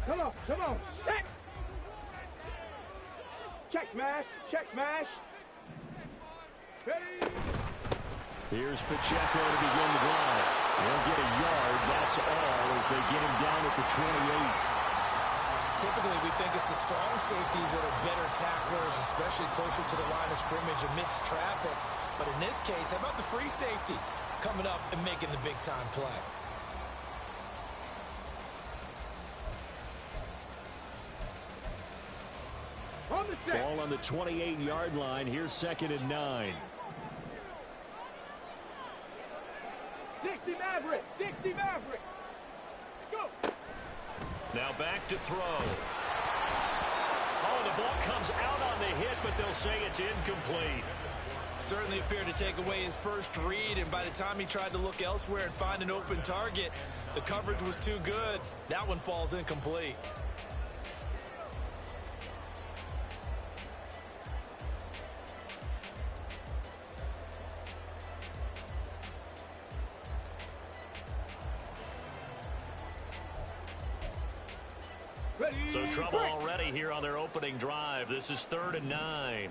Come on, come on. Check. Check smash, check smash. Ready. Here's Pacheco to begin the drive. He'll get a yard, that's all, as they get him down at the 28. Typically, we think it's the strong safeties that are better tacklers, especially closer to the line of scrimmage amidst traffic. But in this case, how about the free safety coming up and making the big-time play? Ball on the 28-yard line. Here's 2nd and 9. 60 Maverick, 60 Maverick. Go. Now back to throw. Oh, the ball comes out on the hit, but they'll say it's incomplete. Certainly appeared to take away his first read, and by the time he tried to look elsewhere and find an open target, the coverage was too good. That one falls incomplete. So trouble already here on their opening drive. This is 3rd and 9.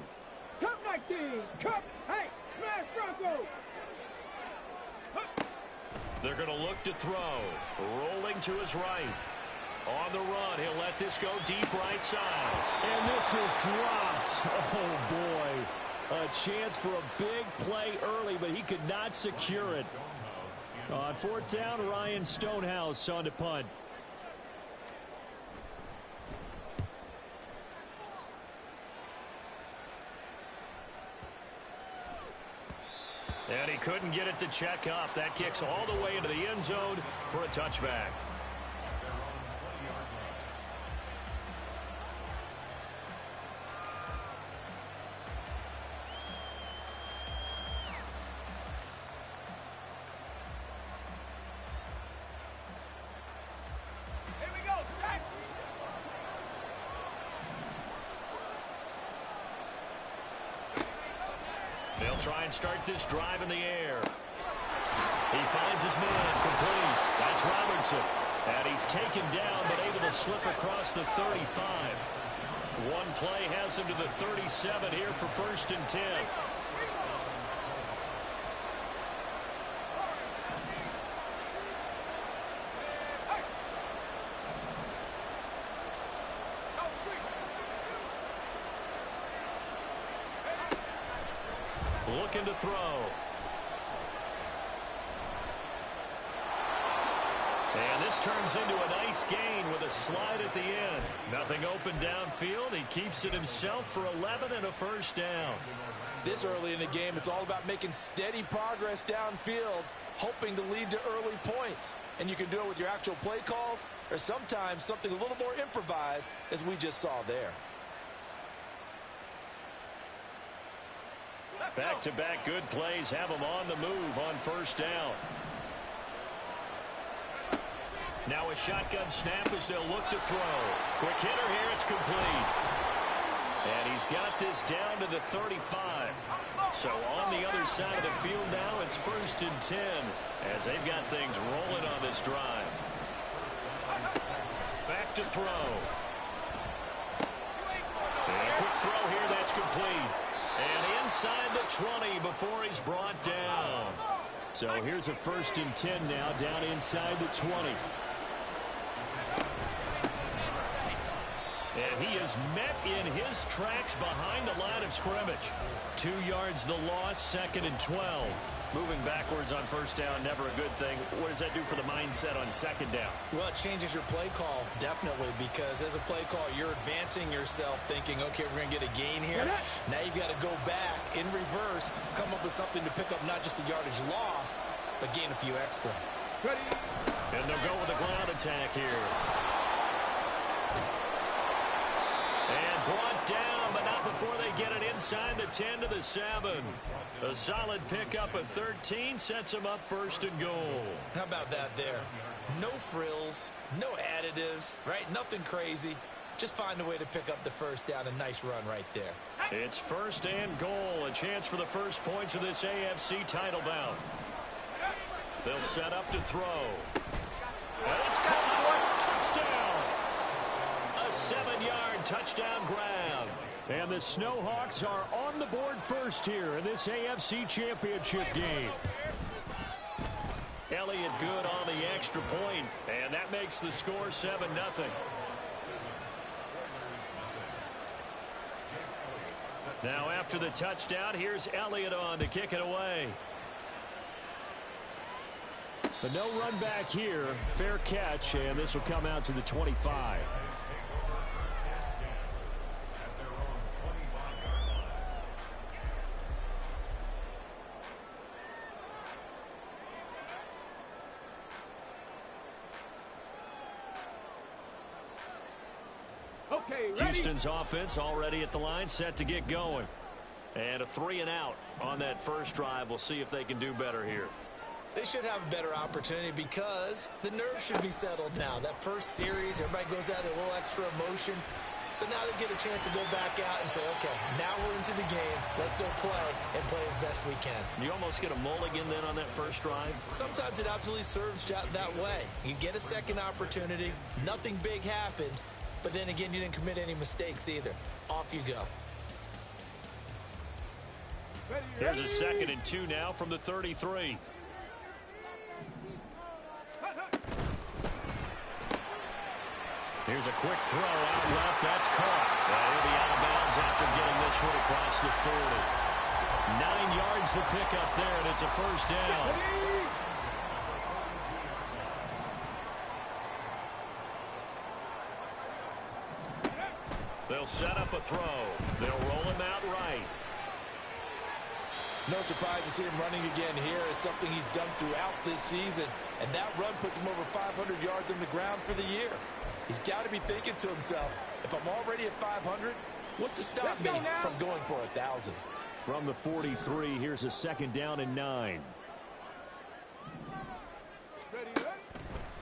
Cup 19. Cup. Hey, smash Bronco. They're going to look to throw. Rolling to his right. On the run, he'll let this go deep right side. And this is dropped. Oh, boy. A chance for a big play early, but he could not secure it. On 4th down, Ryan Stonehouse on to punt. And he couldn't get it to check up. That kicks all the way into the end zone for a touchback. Here we go, sack. They'll try and start this drive in the air. He finds his man complete. That's Robertson. And he's taken down but able to slip across the 35. One play has him to the 37 here for 1st and 10. Looking to throw. And this turns into a nice gain with a slide at the end. Nothing open downfield. He keeps it himself for 11 and a 1st down. This early in the game, it's all about making steady progress downfield, hoping to lead to early points. And you can do it with your actual play calls or sometimes something a little more improvised, as we just saw there. Back-to-back good plays have him on the move on 1st down. Now a shotgun snap as they'll look to throw. Quick hitter here, it's complete. And he's got this down to the 35. So on the other side of the field now, it's 1st and 10 as they've got things rolling on this drive. Back to throw. And a quick throw here, that's complete. And inside the 20 before he's brought down. So here's a 1st and 10 now, down inside the 20. And he is met in his tracks behind the line of scrimmage. 2 yards the loss, 2nd and 12. Moving backwards on 1st down, never a good thing. What does that do for the mindset on 2nd down? Well, it changes your play call, definitely, because as a play call, you're advancing yourself thinking, okay, we're going to get a gain here. Now you've got to go back in reverse, come up with something to pick up not just the yardage lost, but gain a few extra. Ready. And they'll go with a ground attack here. And brought down, but not before they get it inside the 10 to the 7. A solid pickup of 13 sets him up 1st and goal. How about that there? No frills, no additives, right? Nothing crazy. Just find a way to pick up the 1st down. A nice run right there. It's 1st and goal. A chance for the first points of this AFC title bout. They'll set up to throw. And it's caught. Touchdown. touchdown grab. And the Snowhawks are on the board first here in this AFC Championship game. Elliott good on the extra point, and that makes the score 7-0. Now after the touchdown, here's Elliott on to kick it away. But no run back here. Fair catch, and this will come out to the 25. Okay, ready? Houston's offense already at the line, set to get going. And a 3-and-out on that first drive. We'll see if they can do better here. They should have a better opportunity because the nerves should be settled now. That first series, everybody goes out a little extra emotion. So now they get a chance to go back out and say, okay, now we're into the game. Let's go play and play as best we can. You almost get a mulligan then on that first drive? Sometimes it absolutely serves that way. You get a second opportunity. Nothing big happened. But then again, you didn't commit any mistakes either. Off you go. Here's a 2nd and 2 now from the 33. Here's a quick throw out left. That's caught. He'll be out of bounds after getting this one across the 40. 9 yards to pick up there, and it's a first down. They'll set up a throw. They'll roll him out right. No surprise to see him running again here. It's something he's done throughout this season. And that run puts him over 500 yards on the ground for the year. He's got to be thinking to himself, if I'm already at 500, what's to stop me from going for 1,000? From the 43, here's a 2nd down and 9.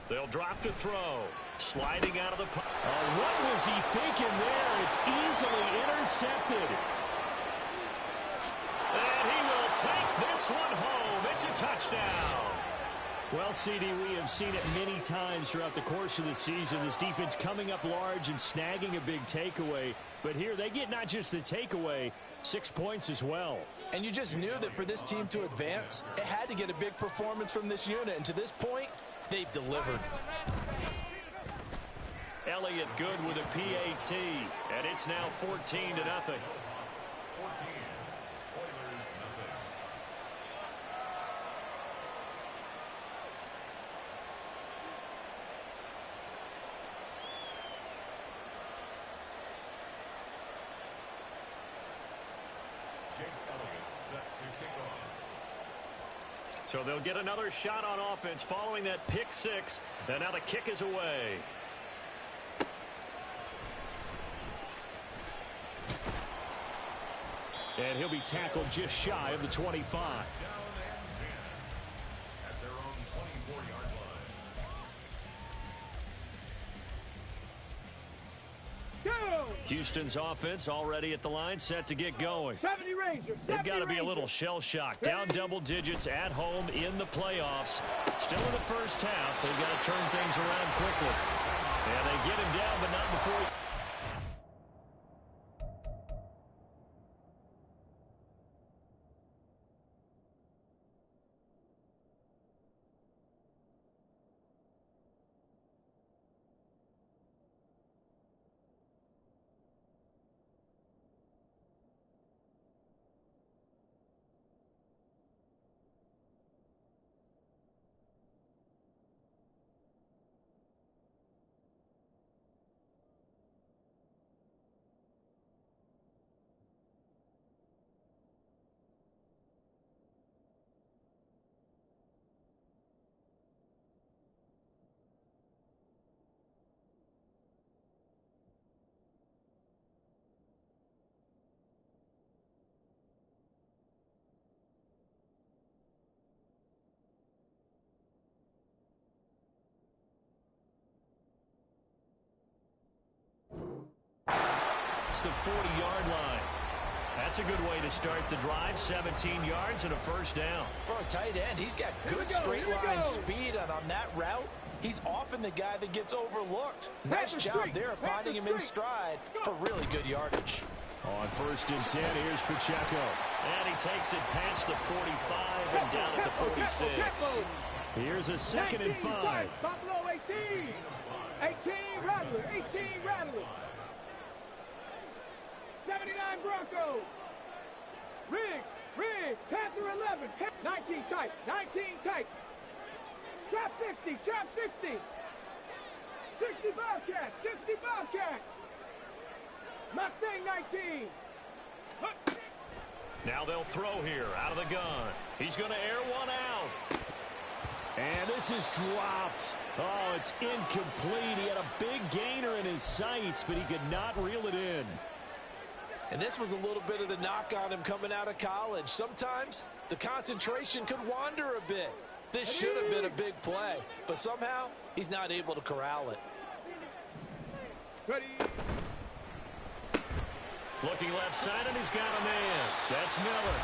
They'll drop to throw. Sliding out of the pocket. What was he thinking there? It's easily intercepted. And he will take this one home. It's a touchdown. Well, CD, we have seen it many times throughout the course of the season. This defense coming up large and snagging a big takeaway. But here they get not just the takeaway, 6 points as well. And you just knew that for this team to advance, it had to get a big performance from this unit. And to this point, they've delivered. Elliott good with a PAT, and it's now 14-0. So they'll get another shot on offense following that pick 6, and now the kick is away. And he'll be tackled just shy of the 25. Houston's offense already at the line, set to get going. 70 Rangers. They've got to be a little shell-shocked. Down double digits at home in the playoffs. Still in the first half. They've got to turn things around quickly. And they get him down, but not before. It's the 40-yard line. That's a good way to start the drive. 17 yards and a first down. For a tight end, he's got good straight line speed, and on that route, he's often the guy that gets overlooked. Nice job there of finding him in stride for really good yardage. On 1st and 10, here's Pacheco. And he takes it past the 45 and down at the 46. Here's a 2nd and 5. Buffalo 18. 18 Rattler. 18 Rattler. 79 Broncos. Riggs. Panther 11. 19 tight. 19 tight. Trap 60. Trap 60. 60 Bobcat. 60 Bobcat. Mustang 19. Now they'll throw here out of the gun. He's going to air one out. And this is dropped. Oh, it's incomplete. He had a big gainer in his sights, but he could not reel it in. And this was a little bit of the knock on him coming out of college. Sometimes the concentration could wander a bit. This should have been a big play, but somehow he's not able to corral it. Ready. Looking left side, and he's got a man. That's Miller.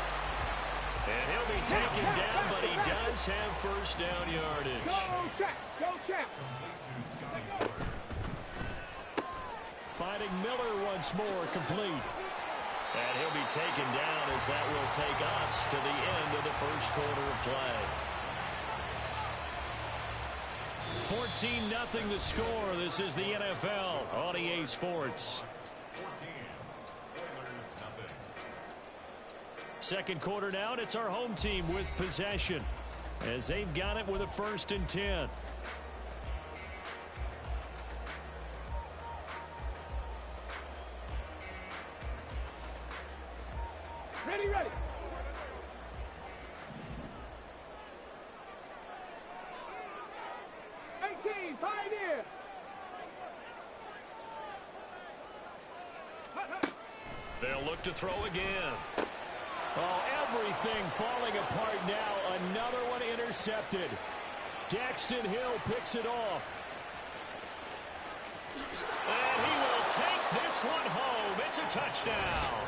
And he'll be taken down, but he does have first down yardage. Go, Champ. Go, Champ. Finding Miller once more, complete. And he'll be taken down as that will take us to the end of the first quarter of play. 14-0 the score. This is the NFL on EA Sports. Second quarter now, and it's our home team with possession as they've got it with a 1st and 10. Ready. 18, Pioneer. They'll look to throw again. Oh, everything falling apart now. Another one intercepted. Daxton Hill picks it off. And he will take this one home. It's a touchdown.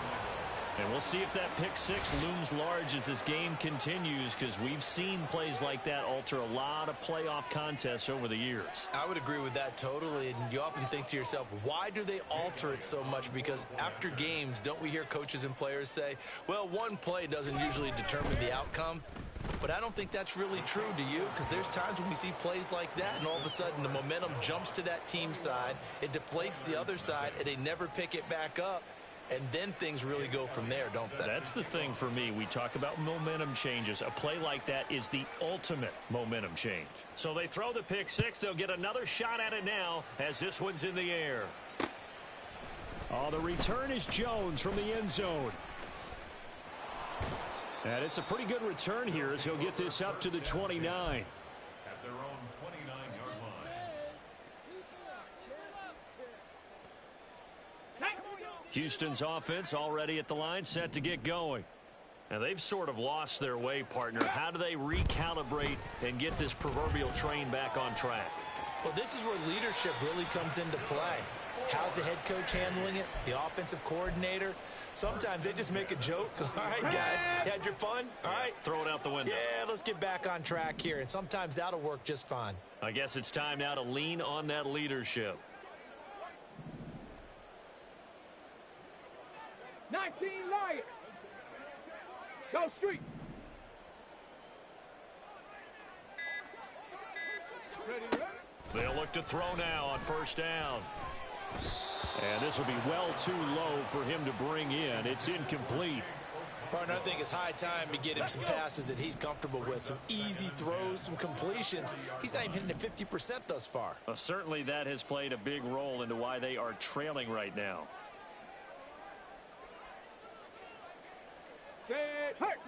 And we'll see if that pick six looms large as this game continues, because we've seen plays like that alter a lot of playoff contests over the years. I would agree with that totally. And you often think to yourself, why do they alter it so much? Because after games, don't we hear coaches and players say, well, one play doesn't usually determine the outcome? But I don't think that's really true, do you? Because there's times when we see plays like that, and all of a sudden the momentum jumps to that team side, it deflates the other side, and they never pick it back up. And then things really go from there, don't they? That's the thing for me. We talk about momentum changes. A play like that is the ultimate momentum change. So they throw the pick six. They'll get another shot at it now as this one's in the air. Oh, the return is Jones from the end zone. And it's a pretty good return here as he'll get this up to the 29. At their own 29-yard line. Houston's offense already at the line, set to get going. And they've sort of lost their way, partner. How do they recalibrate and get this proverbial train back on track? Well, this is where leadership really comes into play. How's the head coach handling it? The offensive coordinator? Sometimes they just make a joke. All right, guys, you had your fun? All right. Throw it out the window. Yeah, let's get back on track here. And sometimes that'll work just fine. I guess it's time now to lean on that leadership. 19 Lions. Go street. Ready. They'll look to throw now on first down. And this will be well too low for him to bring in. It's incomplete. Partner, I think it's high time to get him some passes that he's comfortable with. Some easy throws, some completions. He's not even hitting the 50% thus far. Well, certainly that has played a big role into why they are trailing right now. Set, hurt.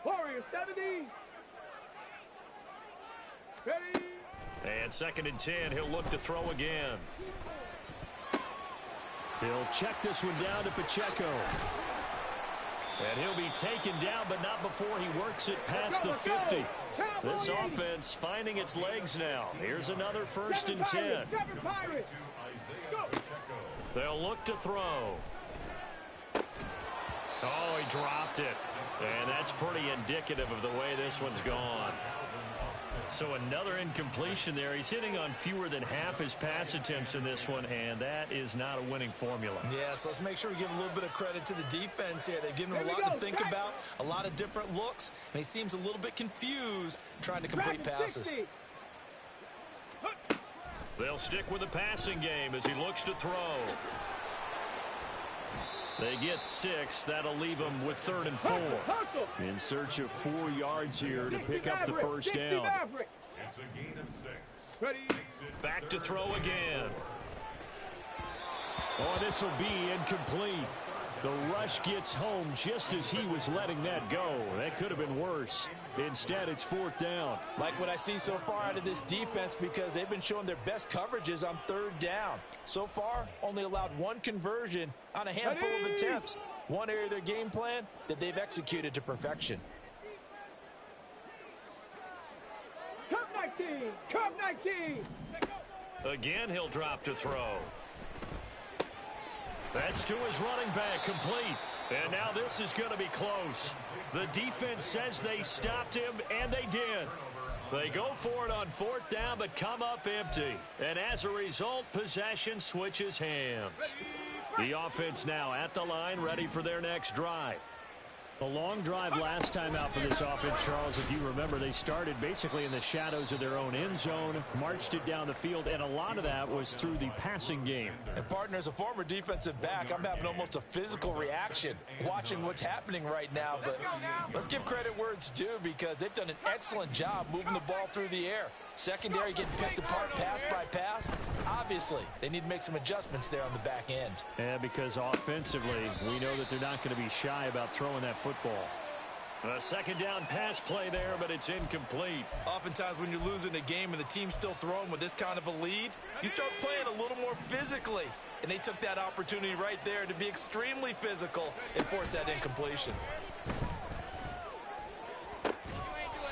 Warriors 70. Ready. And 2nd and 10, he'll look to throw again. He'll check this one down to Pacheco. And he'll be taken down, but not before he works it past the 50. This offense finding its legs now. Here's another 1st and 10. They'll look to throw. Oh, he dropped it. And that's pretty indicative of the way this one's gone. So another incompletion there. He's hitting on fewer than half his pass attempts in this one, and that is not a winning formula. Yeah, so let's make sure we give a little bit of credit to the defense here. They've given him a lot to think about, a lot of different looks, and he seems a little bit confused trying to complete passes. They'll stick with the passing game as he looks to throw. They get 6. That'll leave them with 3rd and 4. In search of 4 yards here to pick up the first down. It's a gain of 6. Back to throw again. Oh, this will be incomplete. The rush gets home just as he was letting that go. That could have been worse. Instead, it's 4th down. Like what I see so far out of this defense, because they've been showing their best coverages on 3rd down. So far, only allowed 1 conversion on a handful of attempts. One area of their game plan that they've executed to perfection. Cup 19. Cup 19. Again, he'll drop to throw. That's to his running back, complete. And now this is going to be close. The defense says they stopped him, and they did. They go for it on 4th down, but come up empty. And as a result, possession switches hands. The offense now at the line, ready for their next drive. A long drive last time out for this offense, Charles. If you remember, they started basically in the shadows of their own end zone, marched it down the field, and a lot of that was through the passing game. And partner, as a former defensive back, I'm having almost a physical reaction watching what's happening right now. But let's give credit where it's due, because they've done an excellent job moving the ball through the air. Secondary getting picked apart pass by pass. Obviously, they need to make some adjustments there on the back end. Yeah, because offensively, we know that they're not going to be shy about throwing that football. A 2nd down pass play there, but it's incomplete. Oftentimes when you're losing a game and the team's still throwing with this kind of a lead, you start playing a little more physically. And they took that opportunity right there to be extremely physical and force that incompletion.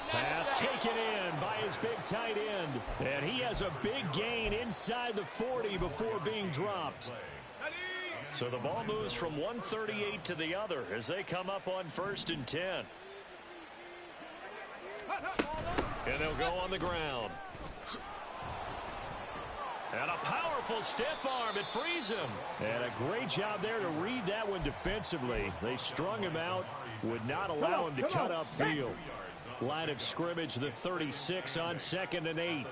Pass taken in by his big tight end. And he has a big gain inside the 40 before being dropped. So the ball moves from 138 to the other as they come up on 1st and 10. And they'll go on the ground. And a powerful stiff arm. It frees him. And a great job there to read that one defensively. They strung him out, would not allow him to cut upfield. Line of scrimmage, the 36 on 2nd and 8.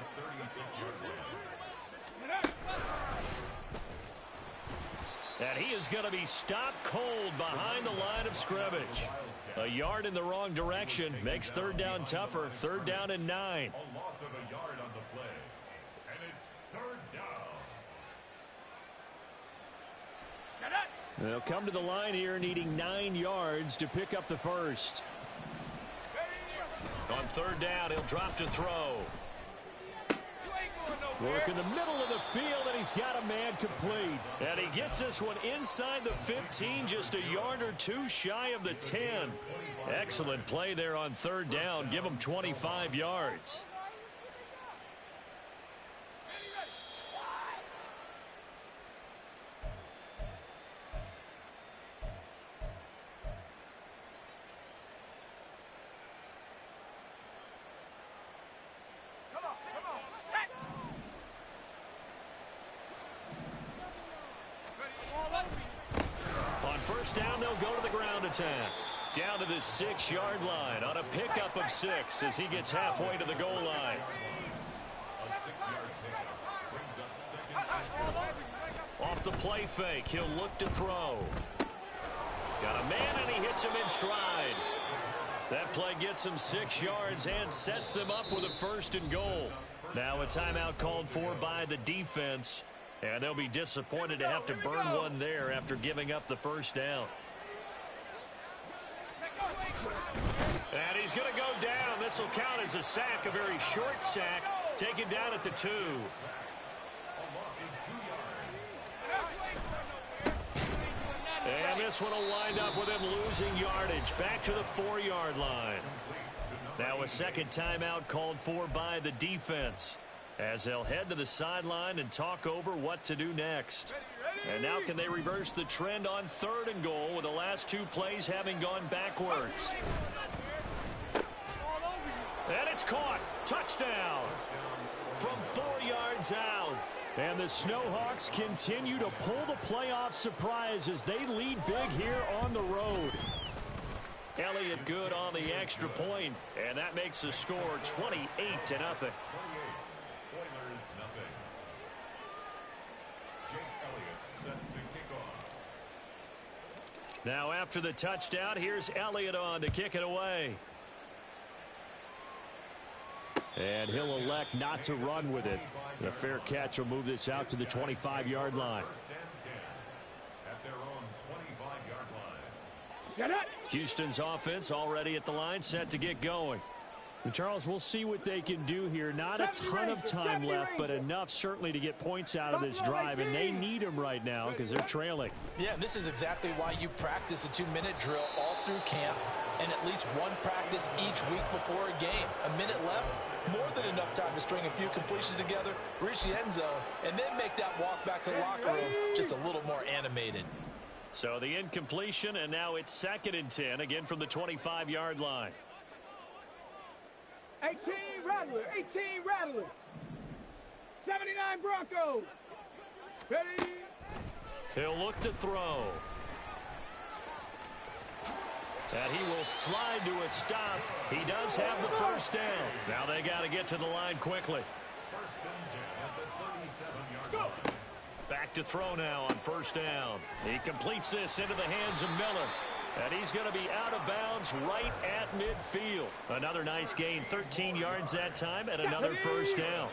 And he is going to be stopped cold behind the line of scrimmage. A yard in the wrong direction makes 3rd down tougher. 3rd down and 9. A loss of a yard on the play. And it's 3rd down. They'll come to the line here needing 9 yards to pick up the first. On 3rd down, he'll drop to throw. Work in the middle of the field, and he's got a man complete. And he gets this one inside the 15, just a yard or 2 shy of the 10. Excellent play there on 3rd down. Give him 25 yards. On 1st down, they'll go to the ground attack. Down to the 6-yard line on a pickup of 6 as he gets halfway to the goal line. A 6-yard pickup brings up 2nd. Off the play fake, he'll look to throw. Got a man, and he hits him in stride. That play gets him 6 yards and sets them up with a 1st and goal. Now a timeout called for by the defense. And they'll be disappointed to have to burn one there after giving up the 1st down. And he's going to go down. This will count as a sack, a very short sack, taken down at the 2. And this one will wind up with him losing yardage back to the 4-yard line. Now a 2nd timeout called for by the defense as they'll head to the sideline and talk over what to do next. Ready? And now can they reverse the trend on 3rd and goal with the last 2 plays having gone backwards? And it's caught. Touchdown from 4 yards out. And the Snowhawks continue to pull the playoff surprise as they lead big here on the road. Elliott good on the extra point, and that makes the score 28-0. Now after the touchdown, here's Elliott on to kick it away. And he'll elect not to run with it. The fair catch will move this out to the 25-yard line. Houston's offense already at the line, set to get going. And Charles, we'll see what they can do here. Not a ton of time left, but enough certainly to get points out of this drive, and they need them right now because they're trailing. Yeah, and this is exactly why you practice a 2-minute drill all through camp and at least one practice each week before a game. A minute left, more than enough time to string a few completions together, reach the end zone, and then make that walk back to the locker room just a little more animated. So the incompletion, and now it's 2nd and 10, again from the 25-yard line. 18 Rattler, 18 Rattler. 79 Broncos. Ready? He'll look to throw. And he will slide to a stop. He does have the first down. Now they got to get to the line quickly. Back to throw now on 1st down. He completes this into the hands of Miller. And he's going to be out of bounds right at midfield. Another nice gain, 13 yards that time, and another first down.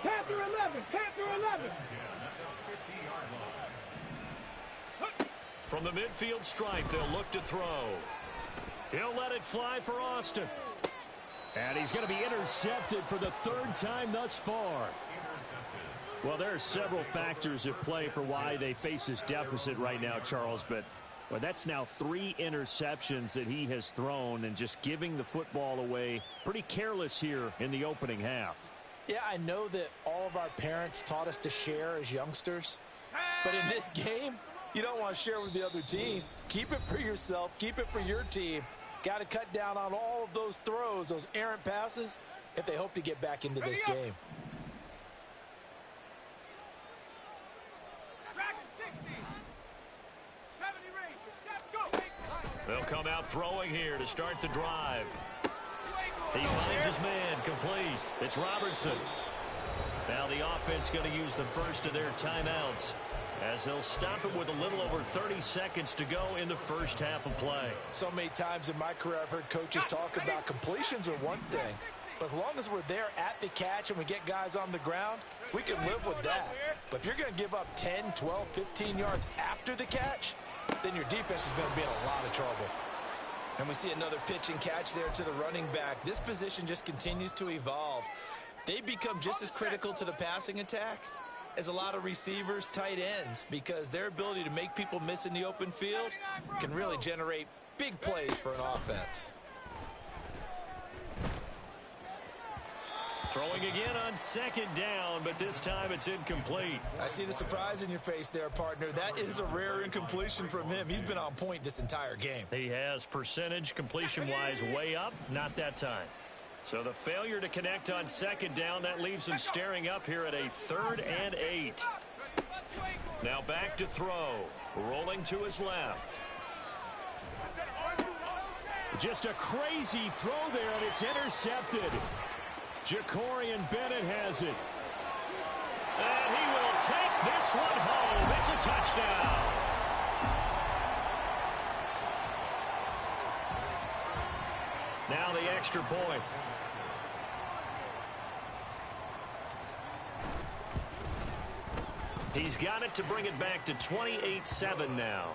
Panther 11, Panther 11. From the midfield stripe, they'll look to throw. He'll let it fly for Austin. And he's going to be intercepted for the 3rd time thus far. Well, there are several factors at play for why they face this deficit right now, Charles, but that's now 3 interceptions that he has thrown and just giving the football away pretty careless here in the opening half. Yeah, I know that all of our parents taught us to share as youngsters, but in this game, you don't want to share with the other team. Keep it for yourself. Keep it for your team. Got to cut down on all of those throws, those errant passes, if they hope to get back into this game. They'll come out throwing here to start the drive. He finds his man complete. It's Robertson. Now the offense going to use the first of their timeouts as they'll stop it with a little over 30 seconds to go in the first half of play. So many times in my career I've heard coaches talk about completions are one thing, but as long as we're there at the catch and we get guys on the ground, we can live with that. But if you're going to give up 10, 12, 15 yards after the catch, then your defense is going to be in a lot of trouble. And we see another pitch and catch there to the running back. This position just continues to evolve. They become just as critical to the passing attack as a lot of receivers, tight ends, because their ability to make people miss in the open field can really generate big plays for an offense. Throwing again on 2nd down, but this time it's incomplete. I see the surprise in your face there, partner. That is a rare incompletion from him. He's been on point this entire game. He has percentage completion-wise way up, not that time. So the failure to connect on 2nd down, that leaves him staring up here at a 3rd and 8. Now back to throw, rolling to his left. Just a crazy throw there, and it's intercepted. Jacorian Bennett has it. And he will take this one home. It's a touchdown. Now the extra point. He's got it to bring it back to 28-7 now.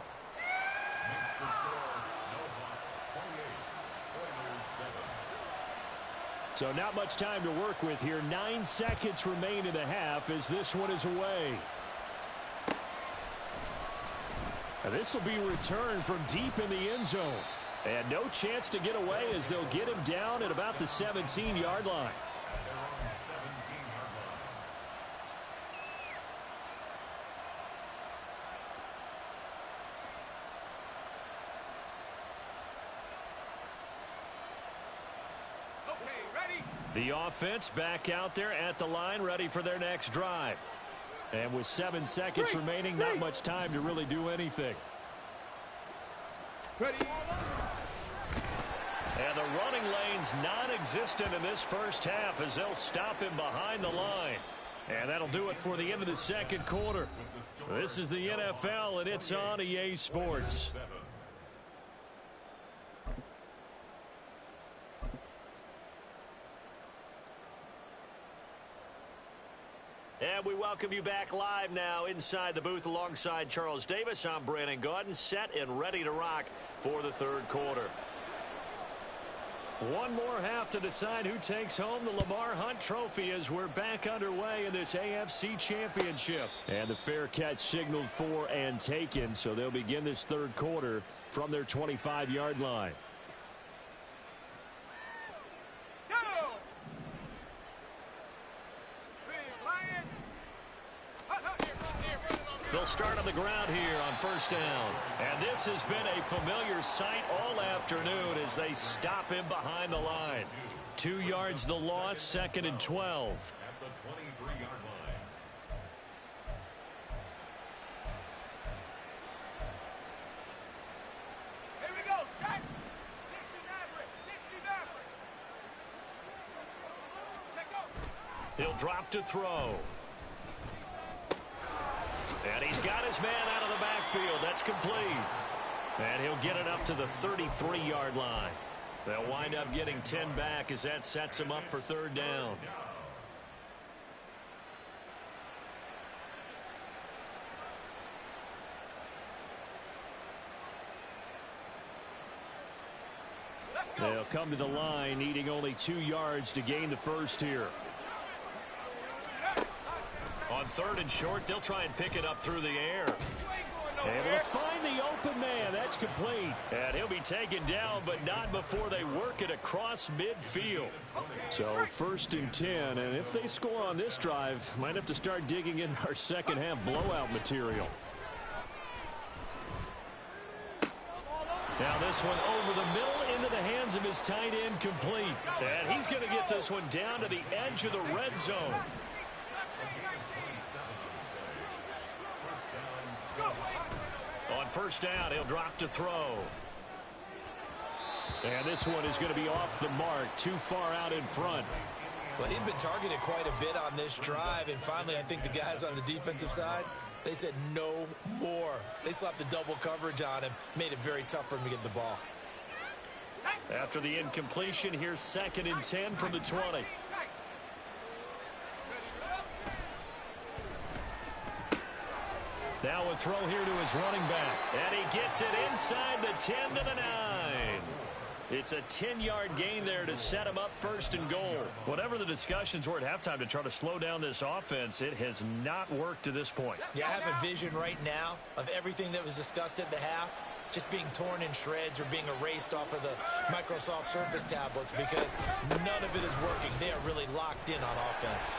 So not much time to work with here. 9 seconds remain in the half as this one is away. Now this will be returned from deep in the end zone. And no chance to get away as they'll get him down at about the 17-yard line. The offense back out there at the line, ready for their next drive. And with 7 seconds remaining, not much time to really do anything. Ready. And the running lane's non-existent in this first half as they'll stop him behind the line. And that'll do it for the end of the second quarter. This is the NFL, and it's on EA Sports. And we welcome you back live now inside the booth alongside Charles Davis. I'm Brandon Gaudin, set and ready to rock for the third quarter. One more half to decide who takes home the Lamar Hunt Trophy as we're back underway in this AFC Championship. And the fair catch signaled for and taken, so they'll begin this third quarter from their 25-yard line. They'll start on the ground here on first down. And this has been a familiar sight all afternoon as they stop him behind the line. 2 yards the loss, 2nd and 12. At the 23-yard line. Here we go. Set. 60 He'll drop to throw. And he's got his man out of the backfield. That's complete. And he'll get it up to the 33-yard line. They'll wind up getting 10 back as that sets him up for third down. They'll come to the line, needing only 2 yards to gain the first here. On 3rd and short, they'll try and pick it up through the air. Able to find the open man. That's complete. And he'll be taken down, but not before they work it across midfield. So 1st and 10, and if they score on this drive, might have to start digging in our second half blowout material. Now this one over the middle into the hands of his tight end, complete. And he's going to get this one down to the edge of the red zone. On first down, he'll drop to throw. And this one is going to be off the mark, too far out in front. Well, he'd been targeted quite a bit on this drive, and finally I think the guys on the defensive side, they said no more. They slapped the double coverage on him, made it very tough for him to get the ball. After the incompletion, here's 2nd and 10 from the 20. Now a throw here to his running back. And he gets it inside the 10 to the 9. It's a 10-yard gain there to set him up 1st and goal. Whatever the discussions were at halftime to try to slow down this offense, it has not worked to this point. Yeah, I have a vision right now of everything that was discussed at the half just being torn in shreds or being erased off of the Microsoft Surface tablets because none of it is working. They are really locked in on offense.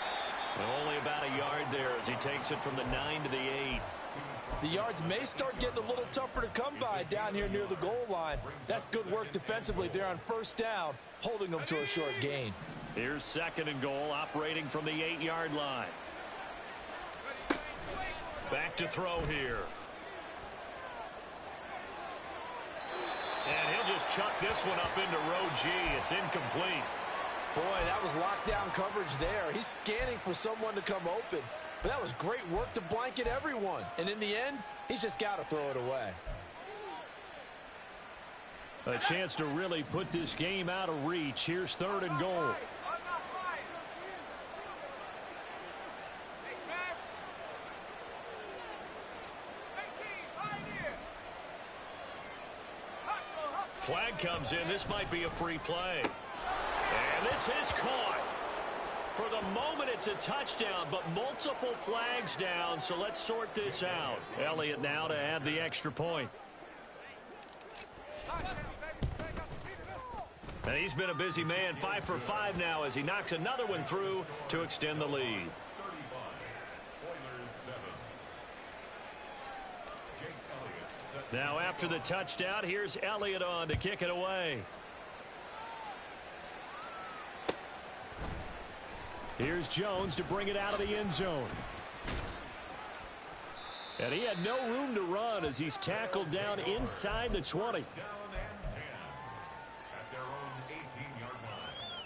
And only about a yard there as he takes it from the 9 to the 8. The yards may start getting a little tougher to come by down here near the goal line. That's good work defensively there on first down, holding them to a short gain. Here's 2nd and goal, operating from the 8-yard line. Back to throw here. And he'll just chuck this one up into row G. It's incomplete. Boy, that was lockdown coverage there. He's scanning for someone to come open. But that was great work to blanket everyone. And in the end, he's just got to throw it away. A chance to really put this game out of reach. Here's 3rd and goal. Flag comes in. This might be a free play. And this is caught. For the moment, it's a touchdown, but multiple flags down, so let's sort this out. Elliott now to add the extra point. And he's been a busy man, 5 for 5 now as he knocks another one through to extend the lead. Now after the touchdown, here's Elliott on to kick it away. Here's Jones to bring it out of the end zone. And he had no room to run as he's tackled down inside the 20. Down and 10 at their own 18-yard line.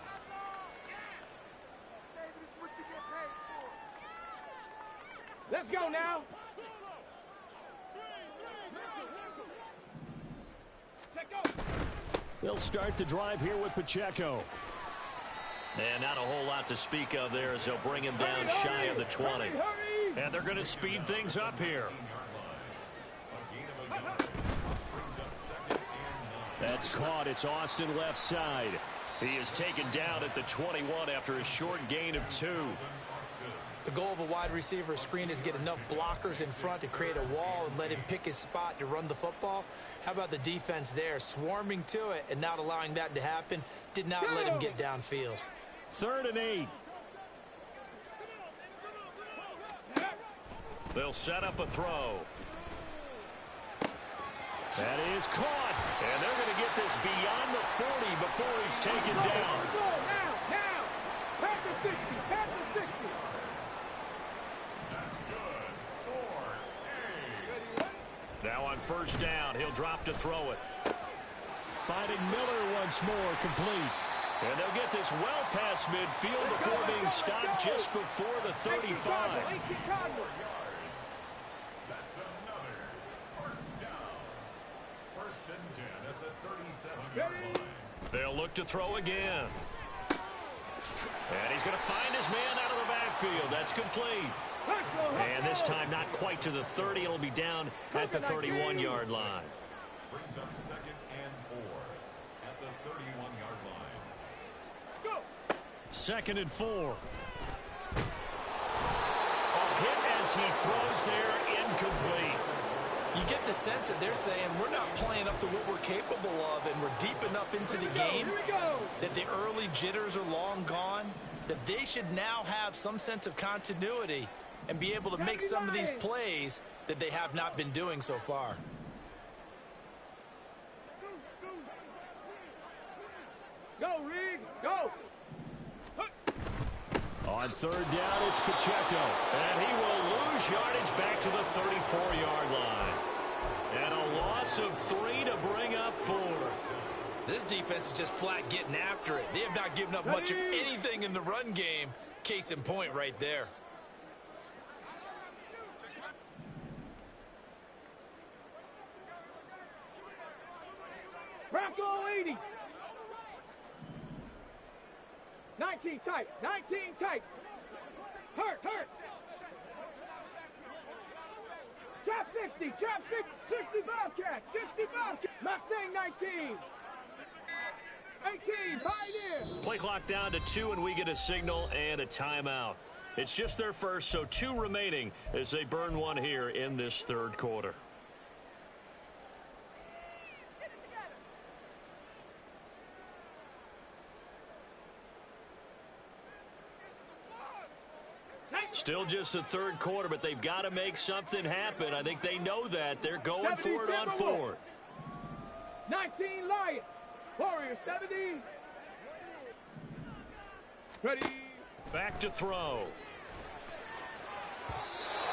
Let's go now. Let's go. They'll start the drive here with Pacheco. And not a whole lot to speak of there as they'll bring him down shy of the 20. And they're going to speed things up here. That's caught. It's Austin left side. He is taken down at the 21 after a short gain of 2. The goal of a wide receiver screen is get enough blockers in front to create a wall and let him pick his spot to run the football. How about the defense there, swarming to it and not allowing that to happen? Did not let him get downfield. 3rd and 8. They'll set up a throw. That is caught. And they're going to get this beyond the 40 before he's taken down. Go now. Pass the 60. Pass the 60. That's good. 4-8. Now on 1st down, he'll drop to throw it. Finding Miller once more, complete. And they'll get this well past midfield before being stopped just before the 35. That's another 1st down. 1st and 10 at the 37-yard line. They'll look to throw again. And he's going to find his man out of the backfield. That's complete. And this time not quite to the 30. It'll be down at the 31-yard line. Brings up 2nd and 4 at the 31-yard line. 2nd and 4. A hit as he throws there, incomplete. You get the sense that they're saying we're not playing up to what we're capable of, and we're deep enough into the game that the early jitters are long gone, that they should now have some sense of continuity and be able to make some of these plays that they have not been doing so far. Go, Reed. Go. On 3rd down, it's Pacheco. And he will lose yardage back to the 34-yard line. And a loss of 3 to bring up 4. This defense is just flat getting after it. They have not given up much of anything in the run game. Case in point right there. Bronco 80. 19 tight. 19 tight. Hurt. Trap 60. Trap 60 Bobcat. 60 Bobcat. Mustang 19. 18. Pioneer. Play clock down to 2, and we get a signal and a timeout. It's just their first, so 2 remaining as they burn one here in this 3rd quarter. Still just the 3rd quarter, but they've got to make something happen. I think they know that. They're going for it on 4th. 19 Lion. Warrior 70. Ready. Back to throw.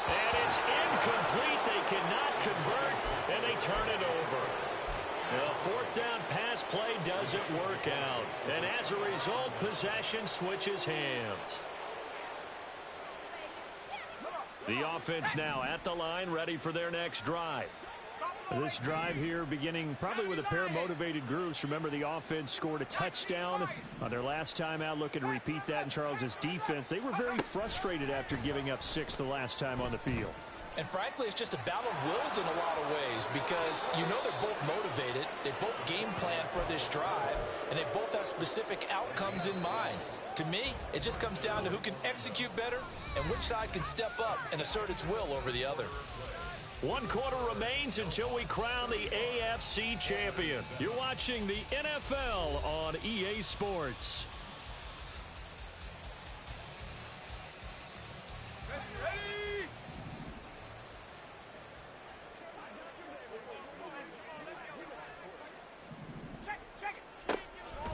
And it's incomplete. They cannot convert, and they turn it over. The 4th down pass play doesn't work out. And as a result, possession switches hands. The offense now at the line, ready for their next drive. This drive here beginning probably with a pair of motivated groups. Remember, the offense scored a touchdown on their last time out, looking to repeat that in Charles's defense. They were very frustrated after giving up 6 the last time on the field. And frankly, it's just a battle of wills in a lot of ways because you know they're both motivated. They both game plan for this drive, and they both have specific outcomes in mind. To me, it just comes down to who can execute better and which side can step up and assert its will over the other. 1 quarter remains until we crown the AFC champion. You're watching the NFL on EA Sports.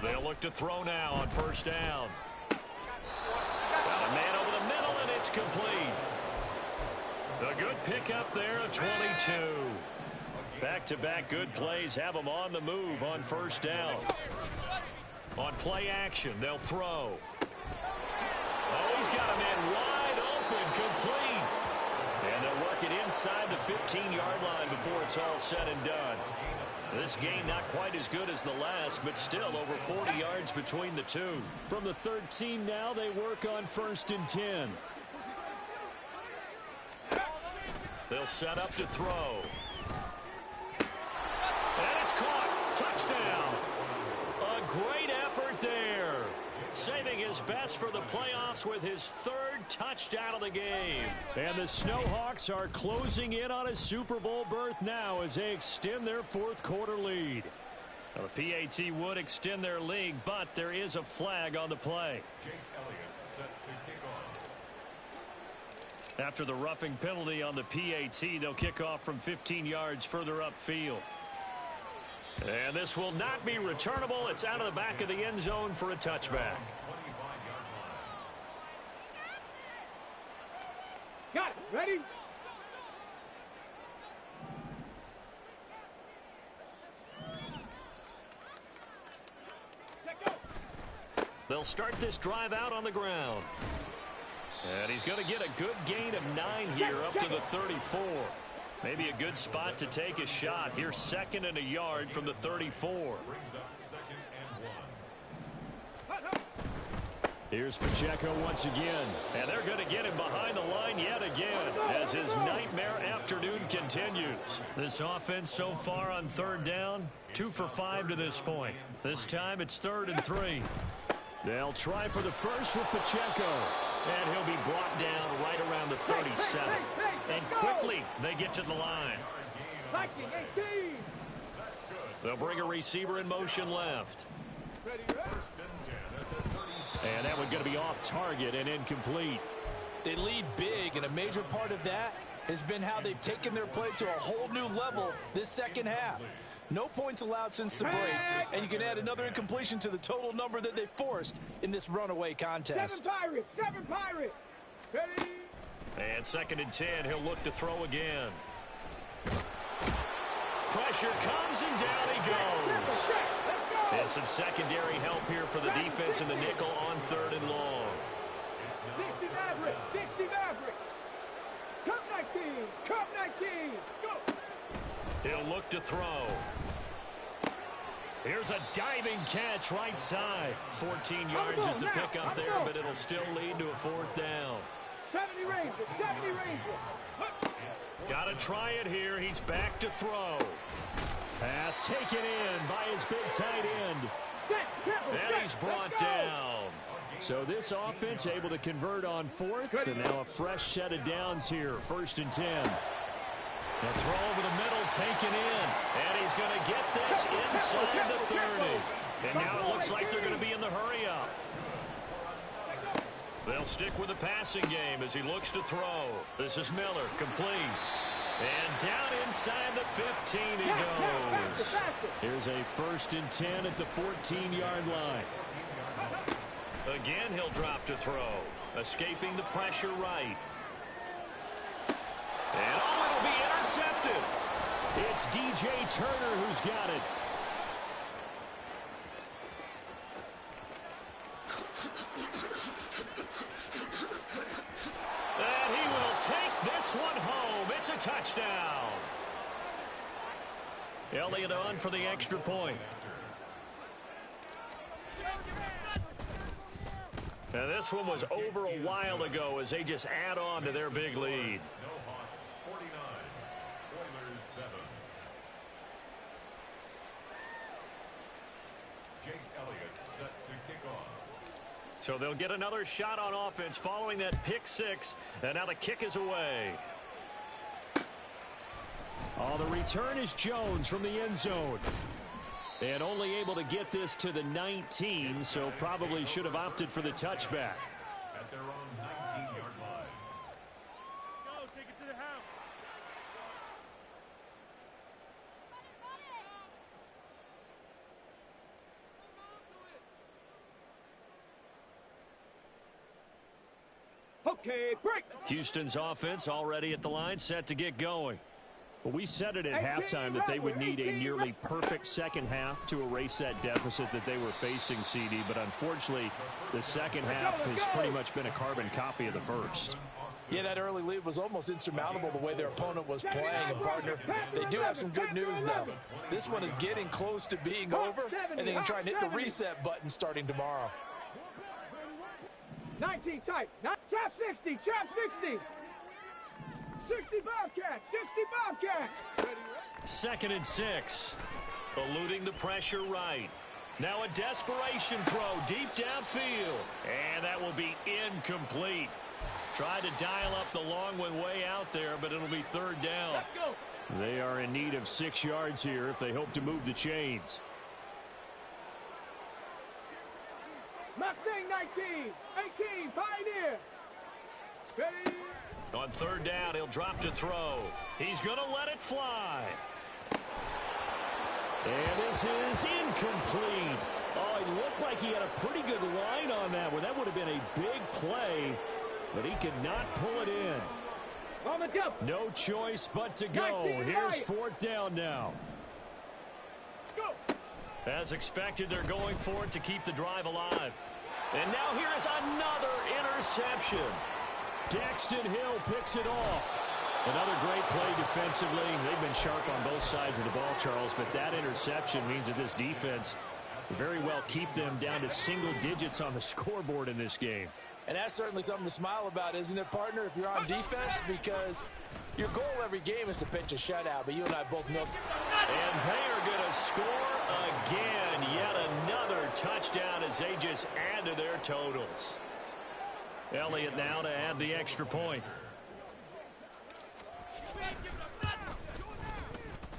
They'll look to throw now on 1st down. complete. A good pickup there, a 22. Back-to-back good plays have them on the move on first down. On play action, they'll throw. Oh, he's got a man wide open, complete. And they'll work it inside the 15-yard line before it's all said and done. This game not quite as good as the last, but still over 40 yards between the two. From the 13 now, they work on 1st and 10. They'll set up to throw. And it's caught. Touchdown. A great effort there. Saving his best for the playoffs with his 3rd touchdown of the game. And the Snowhawks are closing in on a Super Bowl berth now as they extend their 4th quarter lead. Now, the PAT would extend their lead, but there is a flag on the play. Jake Elliott set to kick off. After the roughing penalty on the PAT, they'll kick off from 15 yards further upfield. And this will not be returnable. It's out of the back of the end zone for a touchback. Got it. Ready? They'll start this drive out on the ground. And he's going to get a good gain of 9 here up to the 34. Maybe a good spot to take a shot. Here's 2nd and a yard from the 34. Brings up 2nd and 1. Here's Pacheco once again. And they're going to get him behind the line yet again as his nightmare afternoon continues. This offense so far on 3rd down, 2 for 5 to this point. This time it's 3rd and 3. They'll try for the first with Pacheco. And he'll be brought down right around the 37. And quickly they get to the line. Viking 18. They'll bring a receiver in motion left. Ready, First and 10 at the 37. And that one's going to be off target and incomplete. They lead big, and a major part of that has been how they've taken their play to a whole new level this second half. No points allowed since the break, and you can add another incompletion to the total number that they forced in this runaway contest. 7 Pirates. 7 Pirates. Ready? And 2nd and 10, he'll look to throw again. Pressure comes and down he goes. Let's go. And some secondary help here for the defense in the nickel on 3rd and long. 60 Maverick. 60 Maverick. Cup 19. Cup 19. Go. He'll look to throw. Here's a diving catch right side. 14 yards is the pickup there, but it'll still lead to a 4th down. 70 Rangers. 70 Rangers. Got to try it here. He's back to throw. Pass taken in by his big tight end. And he's brought down. So this offense able to convert on 4th, and now a fresh set of downs here. 1st and 10. The throw over the middle taken in. And he's going to get this inside the 30. And now it looks like they're going to be in the hurry-up. They'll stick with the passing game as he looks to throw. This is Miller, complete. And down inside the 15 he goes. Here's a 1st and 10 at the 14-yard line. Again, he'll drop to throw. Escaping the pressure right. And it'll be intercepted. It's DJ Turner who's got it. And he will take this one home. It's a touchdown. Elliott on for the extra point. And this one was over a while ago as they just add on to their big lead. Snowhawks 49, Oilers 7. Jake Elliott set to kick off. So they'll get another shot on offense following that pick 6. And now the kick is away. Oh, the return is Jones from the end zone. And only able to get this to the 19, so probably should have opted for the touchback. At their own 19-yard line. Go, take it to the house. Okay, break. Houston's offense already at the line, set to get going. Well, we said it at halftime that they would need a nearly perfect second half to erase that deficit that they were facing, CD. But unfortunately, the second half has pretty much been a carbon copy of the first. Yeah, that early lead was almost insurmountable the way their opponent was playing. And, partner, they do have some good news, though. This one is getting close to being over, and they can try and hit the reset button starting tomorrow. 19 tight. Trap 60. Trap 60. 60 Bobcats. 60 Bobcats. 2nd and 6. Eluding the pressure right. Now a desperation throw deep downfield. And that will be incomplete. Tried to dial up the long one way out there, but it'll be 3rd down. Let's go. They are in need of 6 yards here if they hope to move the chains. Mustang 19. 18. Pioneer. Ready. On 3rd down, he'll drop to throw. He's going to let it fly. And this is incomplete. Oh, it looked like he had a pretty good line on that one. That would have been a big play, but he could not pull it in. On the jump. No choice but to go. Here's 4th down now. Go. As expected, they're going for it to keep the drive alive. And now here is another interception. Daxton Hill picks it off. Another great play defensively. They've been sharp on both sides of the ball, Charles, but that interception means that this defense very well keep them down to single digits on the scoreboard in this game. And that's certainly something to smile about, isn't it, partner, if you're on defense? Because your goal every game is to pitch a shutout, but you and I both know. And they are going to score again. Yet another touchdown as they just add to their totals. Elliott now to add the extra point.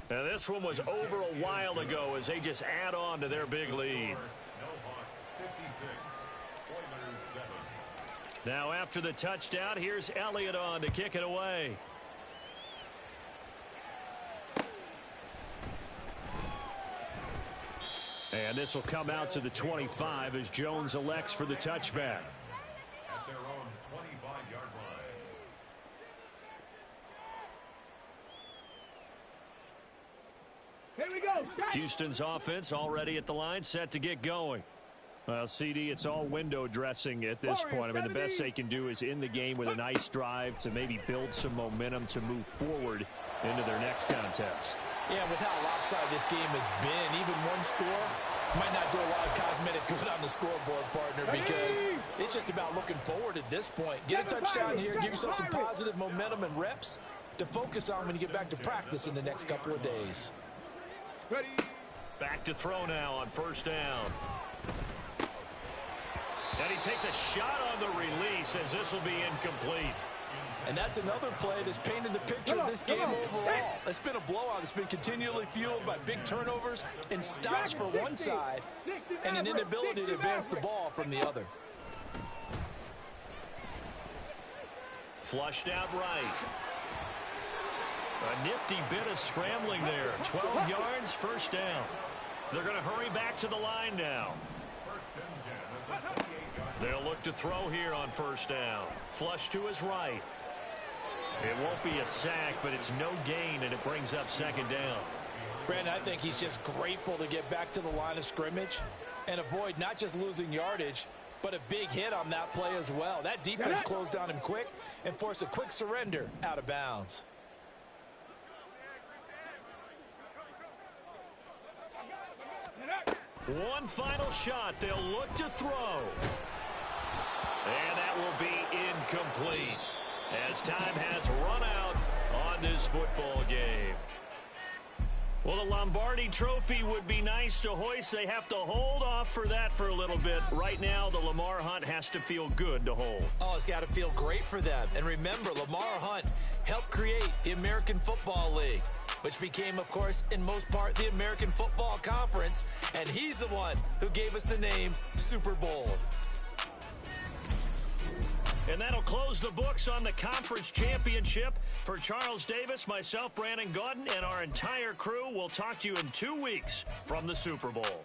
Now this one was over a while ago as they just add on to their big lead. Now after the touchdown, here's Elliott on to kick it away. And this will come out to the 25 as Jones elects for the touchback. At their own 25-yard line. Here we go. Houston's offense already at the line, set to get going. Well, CD, it's all window dressing at this point. I mean, the best they can do is in the game with a nice drive to maybe build some momentum to move forward into their next contest. Yeah, with how lopsided this game has been, even one score might not do a lot of cosmetic good on the scoreboard, partner, because it's just about looking forward at this point. Get a touchdown here, give yourself some positive momentum and reps to focus on when you get back to practice in the next couple of days. Ready. Back to throw now on 1st down. And he takes a shot on the release as this will be incomplete. And that's another play that's painted the picture of this game overall. It's been a blowout. It's been continually fueled by big turnovers and stops for one side and an inability to advance the ball from the other. Flushed out right. A nifty bit of scrambling there. 12 yards, 1st down. They're going to hurry back to the line now. 1st and 10 at the 28-yard line. They'll look to throw here on 1st down. Flush to his right. It won't be a sack, but it's no gain, and it brings up 2nd down. Brandon, I think he's just grateful to get back to the line of scrimmage and avoid not just losing yardage, but a big hit on that play as well. That defense closed down him quick and forced a quick surrender out of bounds. One final shot. They'll look to throw. And that will be incomplete as time has run out on this football game. Well, the Lombardi Trophy would be nice to hoist. They have to hold off for that for a little bit. Right now, the Lamar Hunt has to feel good to hold. Oh, it's got to feel great for them. And remember, Lamar Hunt helped create the American Football League, which became, of course, in most part, the American Football Conference. And he's the one who gave us the name Super Bowl. And that'll close the books on the conference championship. For Charles Davis, myself, Brandon Gaudin, and our entire crew, we'll talk to you in 2 weeks from the Super Bowl.